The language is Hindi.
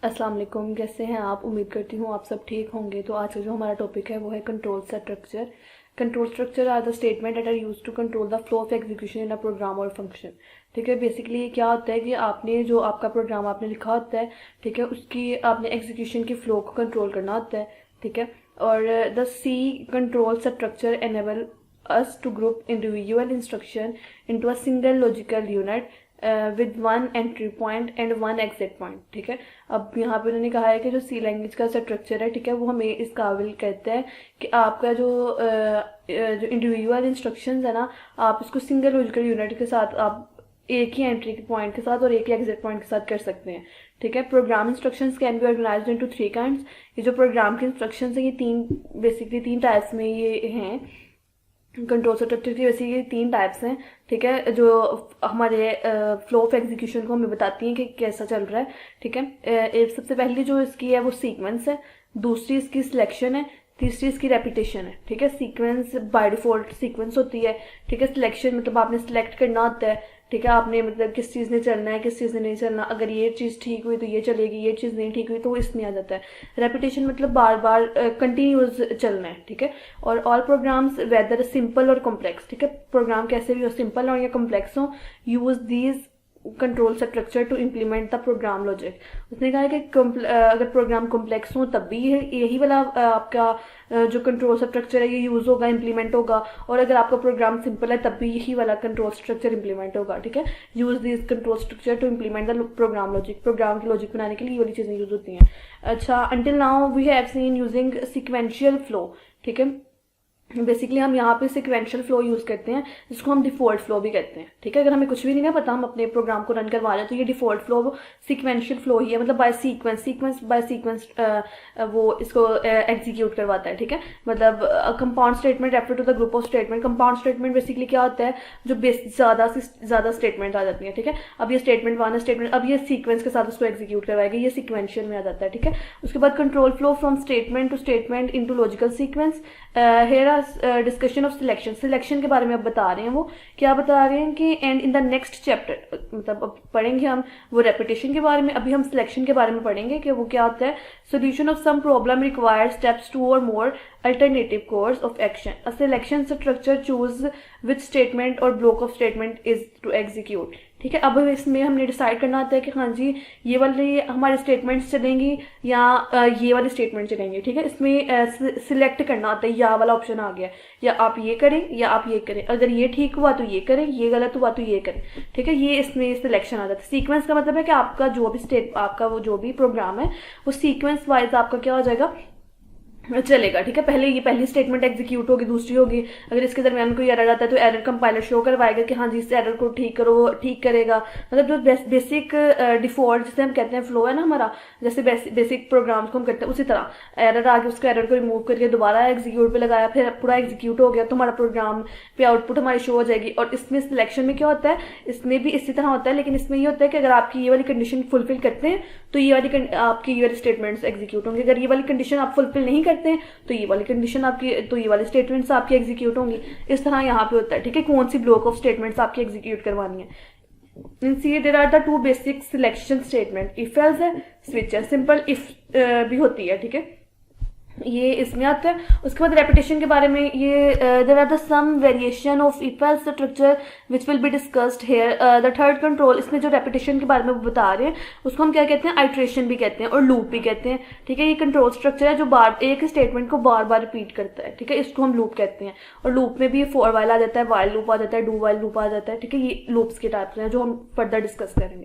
अस्सलाम वालेकुम। कैसे हैं आप? उम्मीद करती हूँ आप सब ठीक होंगे। तो आज का जो हमारा टॉपिक है वो है control structure. Control structure are the statement that are use to control the flow of execution in a program और फंक्शन। ठीक है, बेसिकली ये क्या होता है कि आपने जो आपका प्रोग्राम आपने लिखा होता है, ठीक है, उसकी आपने एग्जीक्यूशन की फ्लो को कंट्रोल करना होता है। ठीक है, और the C control structure enable us to group individual instruction into a single logical unit with one entry point and one exit point. ठीक है, अब यहाँ पे उन्होंने कहा है कि जो सी लैंग्वेज का स्ट्रक्चर है, ठीक है, वो हमें इस काबिल कहते हैं कि आपका जो इंडिविजुअल इंस्ट्रक्शंस है ना, आप इसको सिंगल लॉजिकल यूनिट के साथ आप एक ही एंट्री पॉइंट के साथ और एक ही एग्जिट पॉइंट के साथ कर सकते हैं। ठीक है, program instructions can be organised into three kinds. ये जो प्रोग्राम के इंस्ट्रक्शंस हैं ये बेसिकली तीन टाइप्स में ये हैं। कंट्रोल स्ट्रक्चर की वैसे ये तीन टाइप्स हैं। ठीक है, जो हमारे फ्लो ऑफ एग्जीक्यूशन को हमें बताती हैं कि कैसा चल रहा है। ठीक है, सबसे पहली जो इसकी है वो सीक्वेंस है, दूसरी इसकी सिलेक्शन है, तीसरी इसकी रेपिटेशन है। ठीक है, सीक्वेंस बाय डिफॉल्ट सीक्वेंस होती है। ठीक है, सिलेक्शन मतलब आपने सिलेक्ट करना होता है। ठीक है, आपने मतलब किस चीज़ ने चलना है, किस चीज़ ने नहीं चलना, अगर ये चीज़ ठीक हुई तो ये चलेगी, ये चीज़ नहीं ठीक हुई तो वो इसमें आ जाता है। रेपिटेशन मतलब बार बार कंटिन्यूस चलना है। ठीक है, और ऑल प्रोग्राम्स वेदर सिंपल और कॉम्प्लेक्स, ठीक है, प्रोग्राम कैसे भी हो, सिंपल हो या कॉम्प्लेक्स हो, use these control structure to implement the program logic. उसने कहा है कि अगर प्रोग्राम कॉम्प्लेक्स हो तब भी यही वाला आपका जो कंट्रोल स्ट्रक्चर है ये यूज़ होगा, इम्प्लीमेंट होगा, और अगर आपका प्रोग्राम सिंपल है तब भी यही वाला कंट्रोल स्ट्रक्चर इम्प्लीमेंट होगा। ठीक है, use this control structure to implement the program logic. Program की लॉजिक बनाने के लिए ये वाली चीज़ें यूज होती हैं। अच्छा, until now we have seen using sequential flow. ठीक है, बेसिकली हम यहाँ पे सिक्वेंशियल फ्लो यूज़ करते हैं, जिसको हम डिफॉल्ट फ्लो भी कहते हैं। ठीक है, अगर हमें कुछ भी नहीं पता, हम अपने प्रोग्राम को रन करवा रहे हैं तो ये डिफॉल्ट फ्लो सिक्वेंशियल फ्लो ही है, मतलब बाय सीक्वेंस बाय सीक्वेंस वो इसको एग्जीक्यूट करवाता है। ठीक है, मतलब compound statement refer to the group of statement. Compound statement basically क्या होता है, जो ज़्यादा से ज़्यादा स्टेटमेंट आ जाती है। ठीक है, अब ये स्टेटमेंट वन है, स्टेटमेंट अब ये सीक्वेंस के साथ उसको एग्जीक्यूट करवाएगा, ये सिक्वेंशियल में आ जाता है। ठीक है, उसके बाद control flow from statement to statement into logical sequence. Here are discussion of selection के बारे में अब बता रहे हैं। वो क्या बता रहे हैं कि and in the next chapter, मतलब अब पढ़ेंगे हम वो रेपिटेशन के बारे में, अभी हम सिलेक्शन के बारे में पढ़ेंगे कि वो क्या होता है। Solution of some problem require steps two और more alternative course of action. A selection structure choose which statement और block of statement is to execute. ठीक है, अब इसमें हमने डिसाइड करना होता है कि हाँ जी ये वाली हमारी स्टेटमेंट्स चलेंगी या ये वाली स्टेटमेंट चलेंगी। ठीक है, इसमें सिलेक्ट करना होता है, या वाला ऑप्शन आ गया, या आप ये करें या आप ये करें, अगर ये ठीक हुआ तो ये करें, ये गलत हुआ तो ये करें। ठीक है, ये इसमें सिलेक्शन आ जाता है। सीक्वेंस का मतलब है कि आपका जो भी आपका वो जो भी प्रोग्राम है वो सीक्वेंस वाइज आपका क्या हो जाएगा, चलेगा। ठीक है, पहली स्टेटमेंट एग्जीक्यूट होगी, दूसरी होगी। अगर इसके दरमियान कोई एरर आता है तो एरर कंपाइलर शो करवाएगा कि हाँ जी इस एरर को ठीक करो, ठीक करेगा। मतलब जो बेसिक डिफॉल्ट जिसे हम कहते हैं फ्लो है ना हमारा, जैसे बेसिक प्रोग्राम्स को हम करते हैं उसी तरह एरर आगे उसको एरर को रिमूव करके दोबारा एग्जीक्यूट पे लगाया, फिर पूरा एग्जीक्यूट हो गया तो हमारा प्रोग्राम पे आउटपुट हमारी शो हो जाएगी। और इसमें सिलेक्शन में क्या होता है, इसमें भी इसी तरह होता है, लेकिन इसमें ये होता है कि अगर आपकी ये वाली कंडीशन फुलफिल करते हैं तो ये वाली स्टेटमेंट्स एग्जीक्यूट होंगे। अगर ये वाली कंडीशन आप फुलफिल नहीं करते हैं तो ये वाली कंडीशन आपकी, तो ये वाली स्टेटमेंट्स आपकी एग्जीक्यूट होंगी। इस तरह यहाँ पे होता है। ठीक है, कौन सी ब्लॉक ऑफ स्टेटमेंट्स आपकी एग्जीक्यूट करवानी है। In C there are the two basic selection statement, if else है, स्विच है। सिंपल इफ भी होती है। ठीक है, ये इसमें आता है। उसके बाद रेपिटेशन के बारे में ये there are the some variation of if else structure which will be discussed here. The third control, इसमें जो रेपिटेशन के बारे में वो बता रहे हैं उसको हम क्या कहते हैं, आइट्रेशन भी कहते हैं और लूप भी कहते हैं। ठीक है, ये कंट्रोल स्ट्रक्चर है जो एक स्टेटमेंट को बार बार रिपीट करता है। ठीक है, इसको हम लूप कहते हैं। और लूप में भी फॉर वाइल आ जाता है, वाइल लूप आ जाता है, डू वाइल लूप आ जाता है। ठीक है, ये लूप्स के टाइप्स हैं जो हम फर्दर डिस्कस करेंगे।